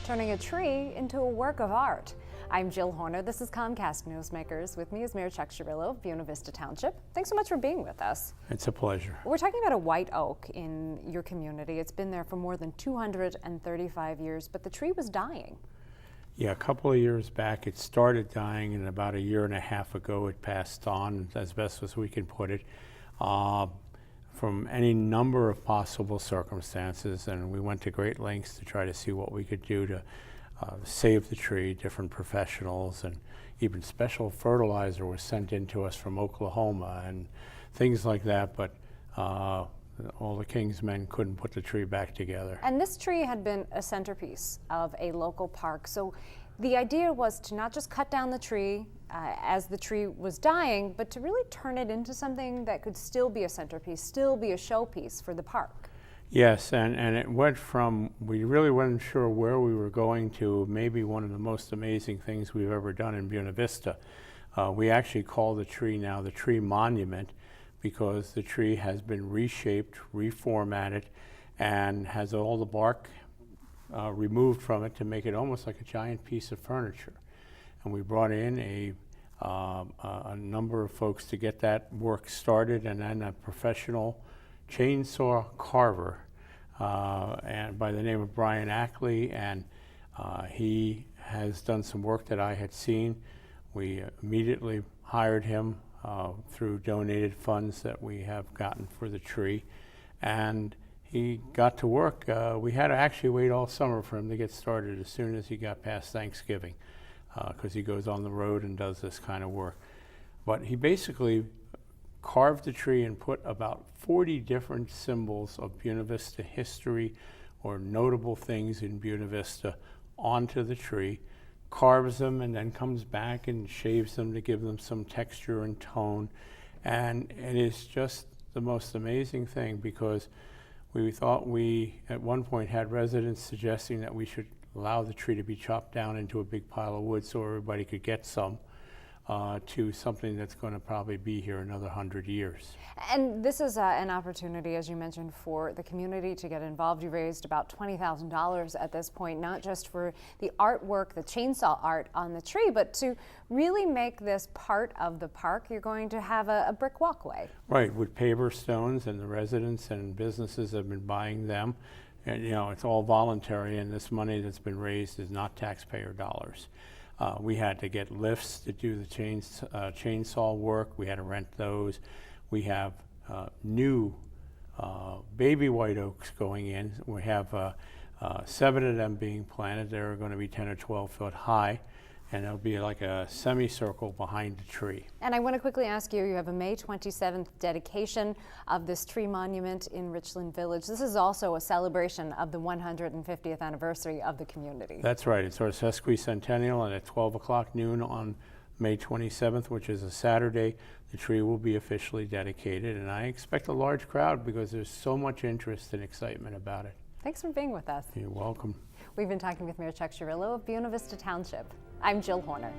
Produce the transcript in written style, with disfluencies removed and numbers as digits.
turning a tree into a work of art. I'm Jill Horner. This is Comcast Newsmakers. With me is Mayor Chuck Chiarello of Buena Vista Township. Thanks so much for being with us. It's a pleasure. We're talking about a white oak in your community. It's been there for more than 235 years, but the tree was dying. Yeah, a couple of years back it started dying, and about a year and a half ago it passed on, as best as we can put it, from any number of possible circumstances, and we went to great lengths to try to see what we could do to save the tree. Different professionals and even special fertilizer was sent in to us from Oklahoma and things like that, but all the King's men couldn't put the tree back together. And this tree had been a centerpiece of a local park. So the idea was to not just cut down the tree as the tree was dying, but to really turn it into something that could still be a centerpiece, still be a showpiece for the park. Yes, and it went from, we really weren't sure where we were going, to maybe one of the most amazing things we've ever done in Buena Vista. We actually call the tree now the tree monument, because the tree has been reshaped, reformatted, and has all the bark removed from it to make it almost like a giant piece of furniture. And we brought in a number of folks to get that work started, and then a professional chainsaw carver and by the name of Brian Ackley, and he has done some work that I had seen. We immediately hired him through donated funds that we have gotten for the tree, and he got to work. We had to actually wait all summer for him to get started as soon as he got past Thanksgiving, because he goes on the road and does this kind of work. But he basically carved the tree and put about 40 different symbols of Buena Vista history or notable things in Buena Vista onto the tree, carves them, and then comes back and shaves them to give them some texture and tone. And it is just the most amazing thing, because we thought we at one point had residents suggesting that we should allow the tree to be chopped down into a big pile of wood so everybody could get some, to something that's going to probably be here another 100 years. And this is an opportunity, as you mentioned, for the community to get involved. You raised about $20,000 at this point, not just for the artwork, the chainsaw art on the tree, but to really make this part of the park. You're going to have a brick walkway. Right, with paver stones, and the residents and businesses have been buying them. And, you know, it's all voluntary, and this money that's been raised is not taxpayer dollars. We had to get lifts to do the chainsaw work. We had to rent those. We have new baby white oaks going in. We have 7 of them being planted. They're going to be 10 or 12 foot high, and it'll be like a semicircle behind the tree. And I want to quickly ask you, you have a May 27th dedication of this tree monument in Richland Village. This is also a celebration of the 150th anniversary of the community. That's right. It's our sesquicentennial, and at 12 o'clock noon on May 27th, which is a Saturday, the tree will be officially dedicated, and I expect a large crowd because there's so much interest and excitement about it. Thanks for being with us. You're welcome. We've been talking with Mayor Chuck Chiarello of Buena Vista Township. I'm Jill Horner.